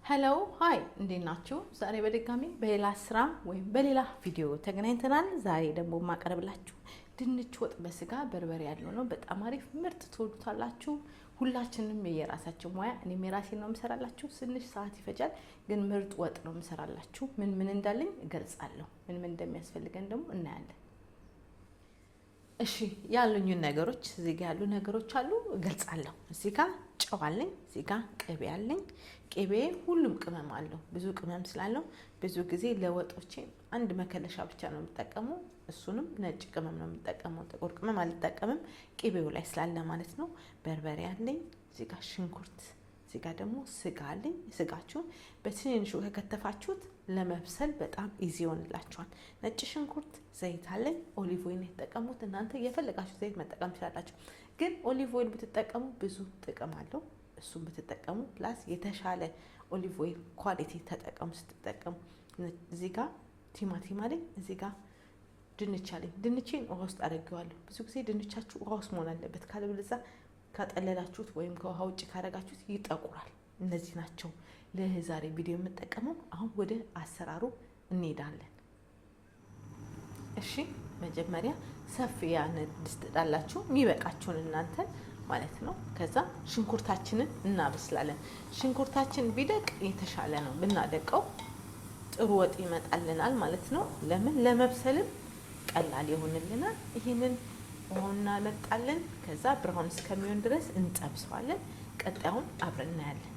ሄሎ ሃይ እንዴት ናችሁ? ዛሬ በድጋሚ በሌላ ስራ ወይም በሌላ ቪዲዮ ተገናኝተናል። ዛሬ ደግሞ ማቀርብላችሁ ድንች ወጥ በስጋ በርበሬ ያለው ነው። በጣም አሪፍ ምርጥ ትወዱታላችሁ። ሁላችንም የራሳችን ሙያ እኔም የራሴን ነው የምሰራላችሁ። ትንሽ ሰዓት ይፈጃል፣ ግን ምርጥ ወጥ ነው የምሰራላችሁ። ምን እንዳለኝ እገልጻለሁ። ምን እንደሚያስፈልገን ደግሞ እናያለን። እሺ ያሉኝን ነገሮች እዚህ ጋር ያሉ ነገሮች አሉ እገልጻለሁ። እዚህ ጋር ጨው አለኝ፣ እዚህ ጋር ቅቤ አለኝ። ቅቤ ሁሉም ቅመም አለው። ብዙ ቅመም ስላለው ብዙ ጊዜ ለወጦቼ አንድ መከለሻ ብቻ ነው የምጠቀመው። እሱንም ነጭ ቅመም ነው የምጠቀመው፣ ጥቁር ቅመም አልጠቀምም። ቅቤው ላይ ስላለ ማለት ነው። በርበሬ አለኝ፣ እዚህ ጋር ሽንኩርት፣ እዚህ ጋር ደግሞ ስጋ አለኝ። ስጋችሁን በትንንሹ ከከተፋችሁት ለመብሰል በጣም ኢዚ ይሆንላችኋል። ነጭ ሽንኩርት፣ ዘይት አለኝ። ኦሊቭ ኦይል የተጠቀሙት እናንተ የፈለጋችሁ ዘይት መጠቀም ትችላላችሁ፣ ግን ኦሊቭ ኦይል ብትጠቀሙ ብዙ ጥቅም አለው። እሱን ብትጠቀሙ ፕላስ የተሻለ ኦሊቭ ኦይል ኳሊቲ ተጠቀሙ ስትጠቀሙ። እዚህ ጋር ቲማቲም አለኝ፣ እዚህ ጋር ድንች አለኝ። ድንቼን ውሃ ውስጥ አድርጌዋለሁ። ብዙ ጊዜ ድንቻችሁ ውሃ ውስጥ መሆን አለበት፣ ካለበለዚያ ካጠለላችሁት ወይም ከውሃ ውጭ ካደረጋችሁት ይጠቁራል። እነዚህ ናቸው ለዛሬ ቪዲዮ የምጠቀመው። አሁን ወደ አሰራሩ እንሄዳለን። እሺ መጀመሪያ ሰፊ ያን ድስት ጣላችሁ የሚበቃችሁን እናንተ ማለት ነው። ከዛ ሽንኩርታችንን እናበስላለን። ሽንኩርታችን ቢደቅ የተሻለ ነው፣ ብናደቀው ጥሩ ወጥ ይመጣልናል ማለት ነው። ለምን ለመብሰልም ቀላል ይሆንልናል። ይሄንን ውሃውን እናመጣለን። ከዛ ብራውን እስከሚሆን ድረስ እንጠብሰዋለን። ቀጣዩን አብረን እናያለን።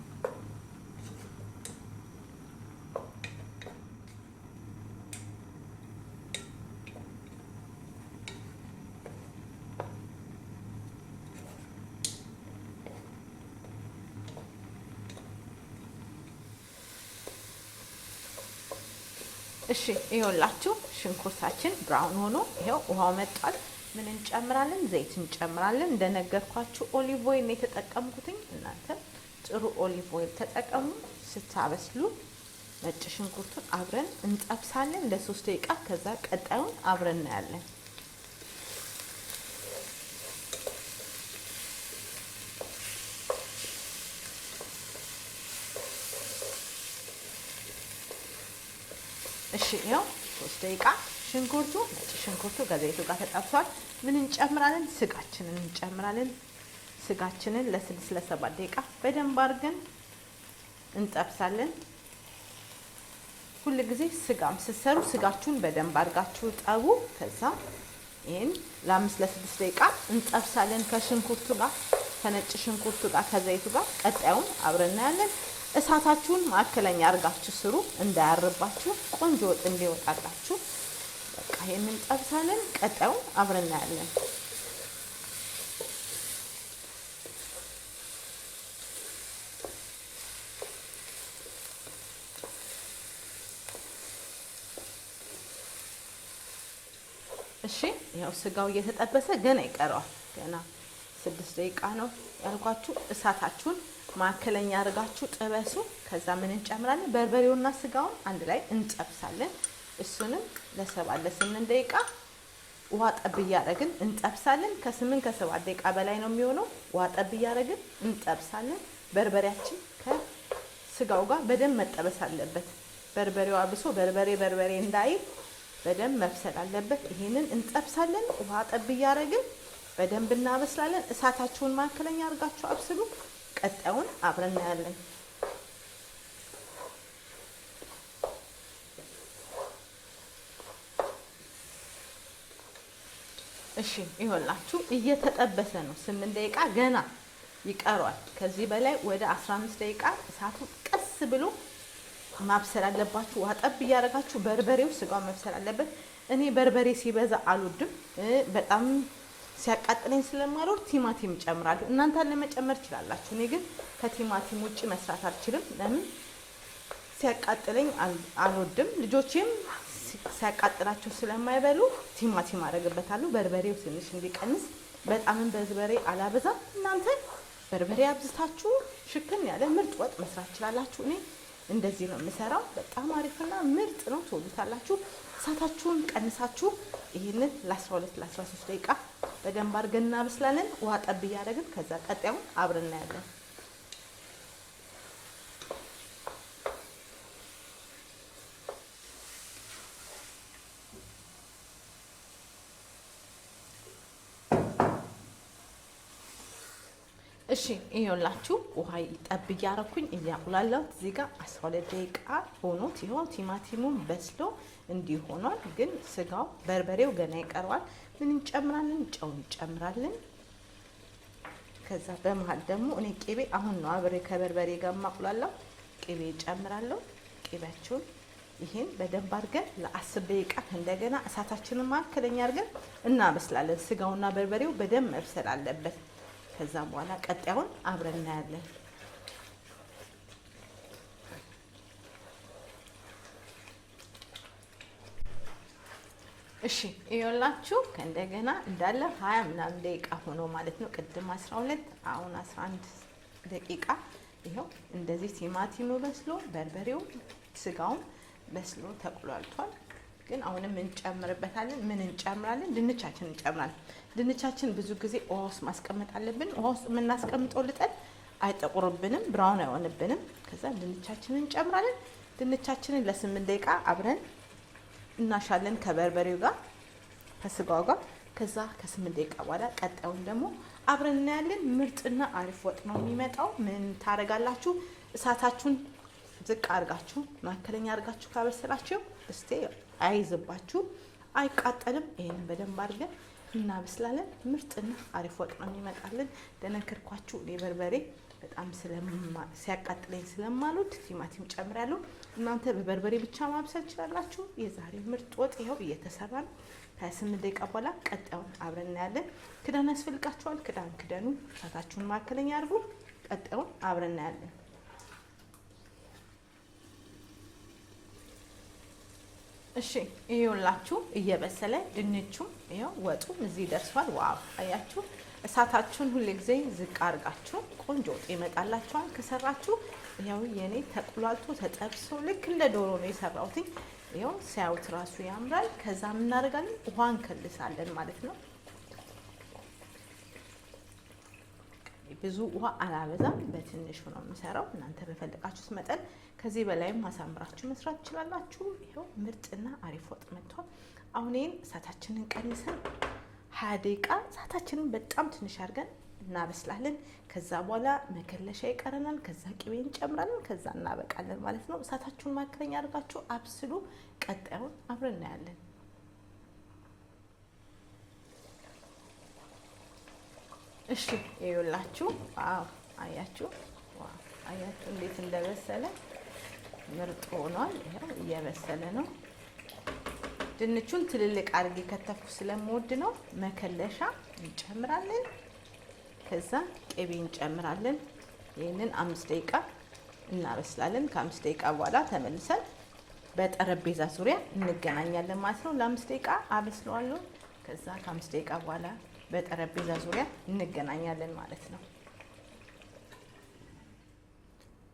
እሺ ይኸውላችሁ ሽንኩርታችን ብራውን ሆኖ ይኸው ውሃው መጣል። ምን እንጨምራለን? ዘይት እንጨምራለን። እንደነገርኳችሁ ኦሊቭ ኦይል ነው የተጠቀምኩትኝ። እናንተ ጥሩ ኦሊቭ ኦይል ተጠቀሙ ስታበስሉ። ነጭ ሽንኩርቱን አብረን እንጠብሳለን ለ3 ደቂቃ። ከዛ ቀጣዩን አብረን እናያለን። እሺ ይኸው 3 ደቂቃ ሽንኩርቱ ነጭ ሽንኩርቱ ከዘይቱ ጋር ተጠብሷል። ምን እንጨምራለን? ስጋችንን እንጨምራለን። ስጋችንን ለ6 ለ7 ደቂቃ በደንብ አድርገን እንጠብሳለን። ሁሉ ጊዜ ስጋም ስትሰሩ ስጋችሁን በደንብ አድርጋችሁ ጠቡ። ከዛ ይሄን ለ5 ለ6 ደቂቃ እንጠብሳለን ከሽንኩርቱ ጋር ከነጭ ሽንኩርቱ ጋር ከዘይቱ ጋር። ቀጣዩን አብረን እናያለን። እሳታችሁን ማዕከለኛ አድርጋችሁ ስሩ እንዳያርባችሁ፣ ቆንጆ ወጥ እንዲወጣላችሁ። በቃ ይሄንን ጠብሳለን። ቀጣዩን አብረን እናያለን። እሺ ያው ስጋው እየተጠበሰ ገና ይቀረዋል። ገና 6 ደቂቃ ነው ያልኳችሁ። እሳታችሁን ማዕከለኛ አድርጋችሁ ጥበሱ። ከዛ ምን እንጨምራለን? በርበሬውና ስጋውን አንድ ላይ እንጠብሳለን። እሱንም ለ7 ለ8 ደቂቃ ውሃ ጠብ እያደረግን እንጠብሳለን። ከ8 ከ7 ደቂቃ በላይ ነው የሚሆነው። ውሃ ጠብ እያደረግን እንጠብሳለን። በርበሬያችን ከስጋው ጋር በደንብ መጠበስ አለበት። በርበሬው አብሶ በርበሬ እንዳይል በደንብ መብሰል አለበት። ይሄንን እንጠብሳለን። ውሃ ጠብ እያደረግን በደንብ እናበስላለን። እሳታችሁን ማዕከለኛ አድርጋችሁ አብስሉ። ቀጣዩን አብረን እናያለን። እሺ ይኸውላችሁ እየተጠበሰ ነው። 8 ደቂቃ ገና ይቀረዋል። ከዚህ በላይ ወደ 15 ደቂቃ እሳቱ ቀስ ብሎ ማብሰል አለባችሁ። ውሃ ጠብ እያደረጋችሁ በርበሬው ስጋው መብሰል አለበት። እኔ በርበሬ ሲበዛ አልወድም፣ በጣም ሲያቃጥለኝ ስለማልወድ ቲማቲም ጨምራለሁ። እናንተ ለመጨመር ትችላላችሁ። እኔ ግን ከቲማቲም ውጪ መስራት አልችልም። ለምን ሲያቃጥለኝ አልወድም። ልጆቼም ሲያቃጥላቸው ስለማይበሉ ቲማቲም አደርግበታለሁ። በርበሬው ትንሽ እንዲቀንስ። በጣምም በርበሬ አላበዛም። እናንተ በርበሬ አብዝታችሁ ሽክም ያለ ምርጥ ወጥ መስራት ትችላላችሁ። እኔ እንደዚህ ነው የምሰራው። በጣም አሪፍና ምርጥ ነው፣ ትወዱታላችሁ። እሳታችሁን ቀንሳችሁ ይሄንን ለ12 ለ13 ደቂቃ በደንብ አድርገን እናበስላለን። ውሃ ጠብ እያደረግን ከዛ ቀጣዩን አብረን እናያለን። እሺ ይኸውላችሁ ውሃ ጠብ እያረኩኝ እያቁላላሁት እዚህ ጋር 12 ደቂቃ ሆኖት ይኸው ቲማቲሙን በስሎ እንዲህ ሆኗል። ግን ስጋው በርበሬው ገና ይቀረዋል። ምን እንጨምራለን? ጨው እንጨምራለን። ከዛ በመሃል ደግሞ እኔ ቅቤ አሁን ነው አብሬ ከበርበሬ ጋር ማቁላላው። ቅቤ እጨምራለሁ። ቅቤያችሁን ይሄን በደንብ አድርገን ለ10 ደቂቃ እንደገና እሳታችንን ማከለኛ አድርገን እናበስላለን። ስጋውና በርበሬው በደንብ መብሰል አለበት። ከዛ በኋላ ቀጣዩን አብረን እናያለን። እሺ ይኸውላችሁ ከእንደገና እንዳለ 20 ምናምን ደቂቃ ሆኖ ማለት ነው። ቅድም 12 አሁን 11 ደቂቃ ይኸው እንደዚህ ቲማቲሙ በስሎ በርበሬው ስጋውም በስሎ ተቆላልቷል። ግን አሁንም እንጨምርበታለን። ምን እንጨምራለን? ድንቻችን እንጨምራለን። ድንቻችን ብዙ ጊዜ ውሃ ውስጥ ማስቀመጥ አለብን። ውሃ ውስጥ የምናስቀምጠው ልጠን አይጠቁርብንም፣ ብራውን አይሆንብንም። ከዛ ድንቻችንን እንጨምራለን። ድንቻችንን ለ8 ደቂቃ አብረን እናሻለን ከበርበሬው ጋር ከስጋው ጋር። ከዛ ከ8 ደቂቃ በኋላ ቀጣዩን ደግሞ አብረን እናያለን። ምርጥና አሪፍ ወጥ ነው የሚመጣው። ምን ታደርጋላችሁ? እሳታችሁን ዝቅ አድርጋችሁ መካከለኛ አድርጋችሁ ካበሰላችሁ እስቲ አይዝባችሁ፣ አይቃጠልም። ይሄን በደንብ አድርገን እናበስላለን። ምርጥና አሪፍ ወጥ ነው የሚመጣልን። ደነከርኳችሁ እኔ በርበሬ በጣም ሲያቃጥለኝ ስለማልወድ ቲማቲም ጨምራለሁ። እናንተ በበርበሬ ብቻ ማብሰል ትችላላችሁ። የዛሬ ምርጥ ወጥ ይኸው እየተሰራ ነው። ከ8 ደቂቃ በኋላ ቀጣዩን አብረን እናያለን። ክዳን ያስፈልጋችኋል። ክዳኑ እሳታችሁን መካከለኛ አድርጉ። ቀጣዩን አብረን እናያለን። እሺ ይኸውላችሁ እየበሰለ ድንቹም ይኸው ወጡም እዚህ ደርሷል። ዋው አያችሁ። እሳታችሁን ሁሉ ጊዜ ዝቅ አድርጋችሁ ቆንጆ ወጥ ይመጣላችኋል ከሰራችሁ። ይኸው የኔ ተቁላልቶ ተጠብሶ ልክ እንደ ዶሮ ነው የሰራሁት። ይኸው ሲያዩት ራሱ ያምራል። ከዛ ምን እናደርጋለን? ውሃ እንከልሳለን ማለት ነው። ብዙ ውሃ አላበዛም፣ በትንሹ ነው የምሰራው። እናንተ በፈለጋችሁት መጠን ከዚህ በላይም ማሳምራችሁ መስራት ትችላላችሁ። ይኸው ምርጥና አሪፍ ወጥ መጥቷል። አሁን ይሄን እሳታችንን ቀንሰን 20 ደቂቃ እሳታችንን በጣም ትንሽ አድርገን እናበስላለን። ከዛ በኋላ መከለሻ ይቀረናል። ከዛ ቅቤ እንጨምራለን። ከዛ እናበቃለን ማለት ነው። እሳታችሁን መካከለኛ አድርጋችሁ አብስሉ። ቀጣዩን አብረን እናያለን። እሺ ይኸውላችሁ፣ ዋው አያችሁ፣ ዋው አያችሁ እንዴት እንደበሰለ ምርጥ ሆኗል። ይሄው እየበሰለ ነው። ድንቹን ትልልቅ አድርጌ ከተፍኩ ስለምወድ ነው። መከለሻ እንጨምራለን። ከዛ ቅቤ እንጨምራለን። ይሄንን 5 ደቂቃ እናበስላለን። ከ5 ደቂቃ በኋላ ተመልሰን በጠረጴዛ ዙሪያ እንገናኛለን ማለት ነው። ለ5 ደቂቃ አበስለዋለሁ። ከዛ ከ5 ደቂቃ በኋላ በጠረጴዛ ዙሪያ እንገናኛለን ማለት ነው።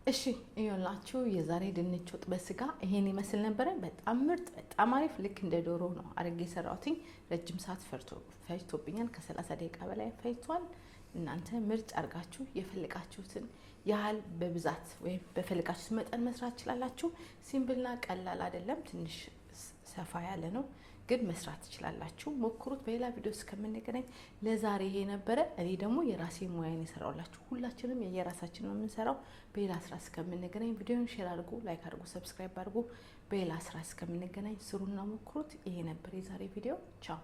እሺ ይኸውላችሁ የዛሬ ድንች ወጥ በስጋ ይሄን ይመስል ነበረ። በጣም ምርጥ በጣም አሪፍ ልክ እንደ ዶሮ ነው አድርጌ የሰራሁትኝ። ረጅም ሰዓት ፈጅቶብኛል። ከ30 ደቂቃ በላይ ፈጅቷል። እናንተ ምርጥ አድርጋችሁ የፈለጋችሁትን ያህል በብዛት ወይም በፈለጋችሁት መጠን መስራት ትችላላችሁ። ሲምፕልና ቀላል አይደለም፣ ትንሽ ሰፋ ያለ ነው ግን መስራት ትችላላችሁ። ሞክሩት። በሌላ ቪዲዮ እስከምንገናኝ ለዛሬ ይሄ ነበረ። እኔ ደግሞ የራሴ ሙያን የሰራውላችሁ። ሁላችንም የየራሳችን ነው የምንሰራው። በሌላ ስራ እስከምንገናኝ ቪዲዮን ሼር አድርጉ፣ ላይክ አድርጉ፣ ሰብስክራይብ አድርጉ። በሌላ ስራ እስከምንገናኝ ስሩና ሞክሩት። ይሄ ነበር የዛሬ ቪዲዮ። ቻው።